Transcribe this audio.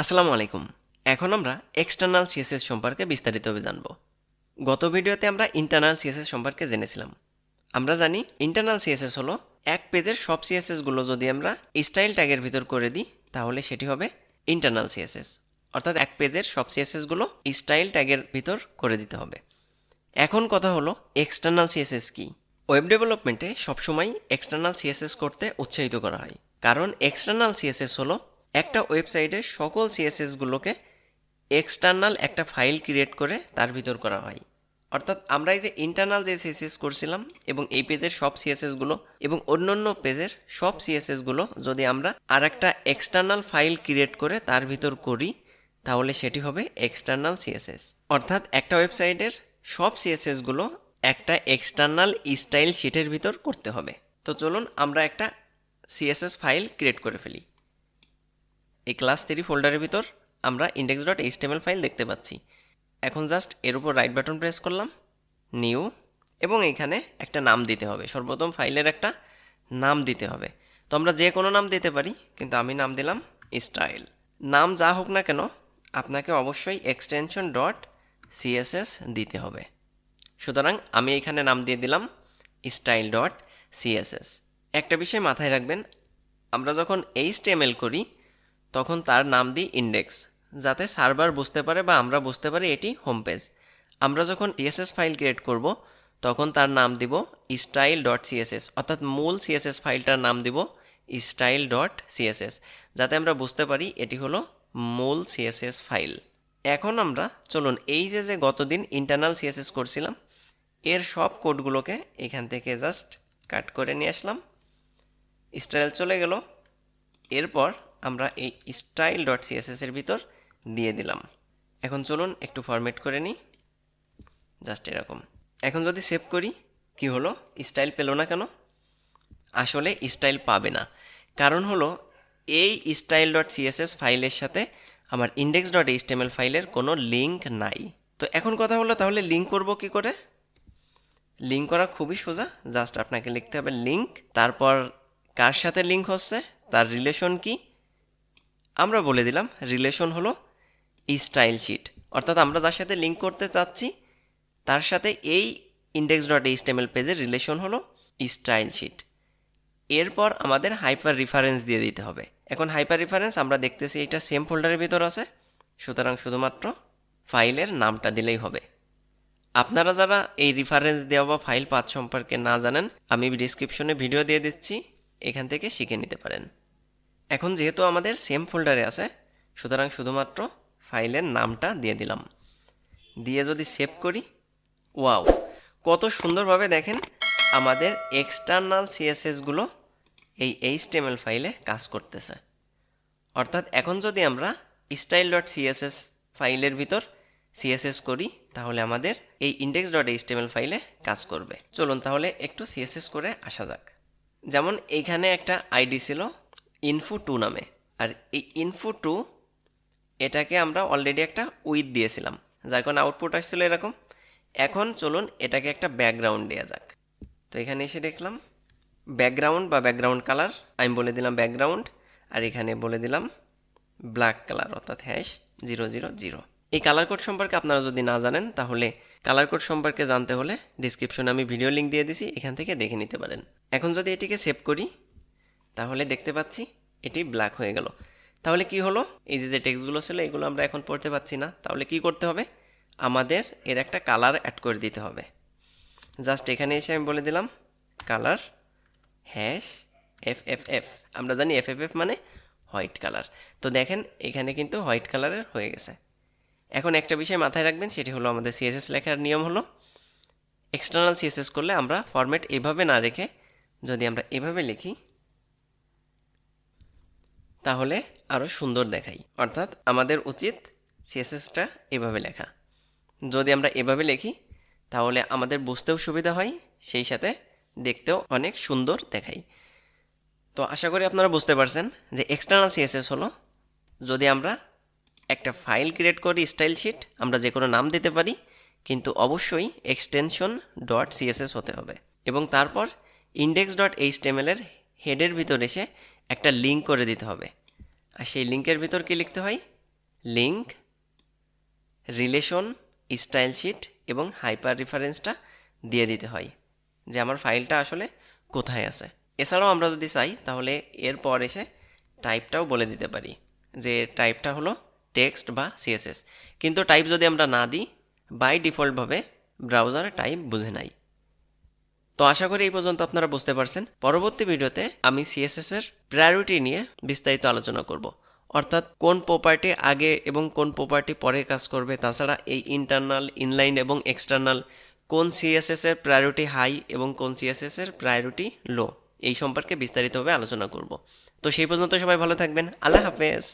আসসালামু আলাইকুম। এখন আমরা এক্সটার্নাল সিএসএস সম্পর্কে বিস্তারিতভাবে জানব। গত ভিডিওতে আমরা ইন্টারনাল সিএসএস সম্পর্কে জেনেছিলাম। আমরা জানি ইন্টারনাল সিএসএস হলো এক পেজের সব সিএসএস গুলো যদি আমরা স্টাইল ট্যাগের ভিতর করে দিই তাহলে সেটি হবে ইন্টারনাল সিএসএস, অর্থাৎ এক পেজের সব সিএসএস গুলো স্টাইল ট্যাগের ভিতর করে দিতে হবে। এখন কথা হলো এক্সটার্নাল সিএসএস কি? ওয়েব ডেভেলপমেন্টে সবসময় এক্সটার্নাল সিএসএস করতে উৎসাহিত করা হয়, কারণ এক্সটার্নাল সিএসএস হলো একটা ওয়েবসাইটের সকল সিএসএসগুলোকে এক্সটার্নাল একটা ফাইল ক্রিয়েট করে তার ভিতর করা হয়। অর্থাৎ আমরা এই যে ইন্টারনাল যে সিএসএস করছিলাম এবং এই পেজের সব সিএসএসগুলো এবং অন্যান্য পেজের সব সিএসএসগুলো যদি আমরা আর একটা এক্সটার্নাল ফাইল ক্রিয়েট করে তার ভিতর করি তাহলে সেটি হবে এক্সটার্নাল সিএসএস। অর্থাৎ একটা ওয়েবসাইটের সব সিএসএসগুলো একটা এক্সটার্নাল স্টাইল শিটের ভিতর করতে হবে। তো চলুন আমরা একটা সিএসএস ফাইল ক্রিয়েট করে ফেলি। এই ক্লাস 3 ফোল্ডারের ভিতর আমরা index.html ফাইল দেখতে পাচ্ছি। এখন জাস্ট এর উপর রাইট বাটন প্রেস করলাম, নিউ, এবং এখানে একটা নাম দিতে হবে। সর্বপ্রথম ফাইলের একটা নাম দিতে হবে। তো আমরা যে কোনো নাম দিতে পারি, কিন্তু আমি নাম দিলাম স্টাইল। নাম যা হোক না কেন আপনাকে অবশ্যই এক্সটেনশন ডট সিএসএস দিতে হবে। সুতরাং আমি এখানে নাম দিয়ে দিলাম স্টাইল ডট সিএসএস। একটা বিষয় মাথায় রাখবেন, আমরা যখন HTML করি তখন তার নাম দিই ইন্ডেক্স, যাতে সার্ভার বুঝতে পারে বা আমরা বুঝতে পারি এটি হোম পেজ। আমরা যখন সিএসএস ফাইল ক্রিয়েট করব তখন তার নাম দিব স্টাইল ডট সিএসএস, অর্থাৎ মূল সিএসএস ফাইলটার নাম দিব স্টাইল ডট সিএসএস, যাতে আমরা বুঝতে পারি এটি হলো মূল সিএসএস ফাইল। এখন আমরা চলুন এই যে গতদিন ইন্টারনাল সিএসএস করছিলাম এর সব কোডগুলোকে এখান থেকে জাস্ট কাট করে নিয়ে আসলাম। স্টাইল চলে গেল। এরপর আমরা এই স্টাইল ডট সিএসএস এর ভিতর দিয়ে দিলাম। এখন চলুন একটু ফরম্যাট করে নিই, জাস্ট এরকম। এখন যদি সেভ করি, কি হলো? স্টাইল পেল না কেন? আসলে স্টাইল পাবে না, কারণ হলো এই স্টাইল ডট সিএসএস ফাইলের সাথে আমার ইন্ডেক্স ডট এইচটিএমএল ফাইলের কোনো লিঙ্ক নাই। তো এখন কথা হলো, তাহলে লিঙ্ক করব কি করে? লিঙ্ক করা খুবই সোজা, জাস্ট আপনাকে লিখতে হবে লিঙ্ক, তারপর কার সাথে লিঙ্ক হচ্ছে তার রিলেশন কি আমরা বলে দিলাম। রিলেশন হলো স্টাইল শিট, অর্থাৎ আমরা যার সাথে লিঙ্ক করতে চাচ্ছি তার সাথে এই ইন্ডেক্স ডট এইচটিএমএল পেজের রিলেশন হলো স্টাইল শিট। এরপর আমাদের হাইপার রেফারেন্স দিয়ে দিতে হবে। এখন হাইপার রেফারেন্স আমরা দেখতেছি এটা সেম ফোল্ডারের ভিতর আছে, সুতরাং শুধুমাত্র ফাইলের নামটা দিলেই হবে। আপনারা যারা এই রেফারেন্স দেওয়া বা ফাইল পাথ সম্পর্কে না জানেন, আমি ডিসক্রিপশনে ভিডিও দিয়ে দিচ্ছি, এখান থেকে শিখে নিতে পারেন। এখন যেহেতু আমাদের সেম ফোল্ডারে আছে, সুতরাং শুধুমাত্র ফাইলের নামটা দিয়ে দিলাম। দিয়ে যদি সেভ করি, ওয়াও, কত সুন্দরভাবে দেখেন আমাদের এক্সটার্নাল সিএসএসগুলো এই এইচটিএমএল ফাইলে কাজ করতেছে। অর্থাৎ এখন যদি আমরা স্টাইল ডট সিএসএস ফাইলের ভিতর সিএসএস করি তাহলে আমাদের এই ইন্ডেক্স ডট এইচটিএমএল ফাইলে কাজ করবে। চলুন তাহলে একটু সিএসএস করে আসা যাক। যেমন এইখানে একটা আইডি ছিল info2 নামে, আর এই info2 এটাকে আমরা অলরেডি একটা উইথ দিয়েছিলাম, যার কারণে আউটপুট আসছিল এরকম। এখন চলুন এটাকে একটা ব্যাকগ্রাউন্ড দেওয়া যাক। তো এখানে এসে দেখলাম ব্যাকগ্রাউন্ড বা ব্যাকগ্রাউন্ড কালার আমি বলে দিলাম ব্যাকগ্রাউন্ড, আর এখানে বলে দিলাম ব্ল্যাক কালার, অর্থাৎ #000। এই কালার কোড সম্পর্কে আপনারা যদি না জানেন তাহলে কালার কোড সম্পর্কে জানতে হলে ডিসক্রিপশনে আমি ভিডিও লিঙ্ক দিয়ে দিছি, এখান থেকে দেখে নিতে পারেন। এখন যদি এটিকে সেভ করি তাহলে দেখতে পাচ্ছি এটি ব্ল্যাক হয়ে গেল। তাহলে কি হলো? এই যে টেক্সটগুলো ছিল এগুলো আমরা এখন পড়তে পাচ্ছি না। তাহলে কি করতে হবে? আমাদের এর একটা কালার অ্যাড করে দিতে হবে। জাস্ট এখানে এসে আমি বলে দিলাম কালার #FFF। আমরা জানি FFF মানে হোয়াইট কালার। তো দেখেন এখানে কিন্তু হোয়াইট কালারের হয়ে গেছে। এখন একটা বিষয় মাথায় রাখবেন, সেটি হলো আমাদের সিএসএস লেখার নিয়ম হলো এক্সটার্নাল সিএসএস করলে আমরা ফরম্যাট এভাবে না রেখে যদি আমরা এভাবে লিখি তাহলে আরও সুন্দর দেখাই। অর্থাৎ আমাদের উচিত সিএসএসটা এভাবে লেখা। যদি আমরা এভাবে লিখি তাহলে আমাদের বুঝতেও সুবিধা হয়, সেই সাথে দেখতেও অনেক সুন্দর দেখাই। তো আশা করি আপনারা বুঝতে পারছেন যে এক্সটার্নাল সিএসএস হলো যদি আমরা একটা ফাইল ক্রিয়েট করি স্টাইল শিট, আমরা যে কোনো নাম দিতে পারি, কিন্তু অবশ্যই এক্সটেনশন ডট সিএসএস হতে হবে এবং তারপর ইন্ডেক্স ডট এইচটিএমএল এর হেডের ভিতর এসে একটা লিঙ্ক করে দিতে হবে। আর সেই লিঙ্কের ভিতর কি লিখতে হয়? লিঙ্ক, রিলেশন, স্টাইল শিট এবং হাইপার রেফারেন্সটা দিয়ে দিতে হয় যে আমার ফাইলটা আসলে কোথায় আছে। এছাড়াও আমরা যদি চাই তাহলে এরপর এসে টাইপটাও বলে দিতে পারি যে টাইপটা হলো টেক্সট বা সিএসএস। কিন্তু টাইপ যদি আমরা না দিই, বাই ডিফল্টভাবে ব্রাউজার টাইপ বুঝে নেয়। তো আশা করি এই পর্যন্ত আপনারা বুঝতে পারছেন। পরবর্তী ভিডিওতে আমি সিএসএস এর প্রায়োরিটি নিয়ে বিস্তারিত আলোচনা করব, অর্থাৎ কোন প্রপার্টি আগে এবং কোন প্রপার্টি পরে কাজ করবে। তাছাড়া এই ইন্টারনাল, ইনলাইন এবং এক্সটার্নাল কোন সিএসএস এর প্রায়োরিটি হাই এবং কোন সিএসএস এর প্রায়োরিটি লো, এই সম্পর্কে বিস্তারিতভাবে আলোচনা করব। তো সেই পর্যন্ত সবাই ভালো থাকবেন। আল্লাহ হাফেজ।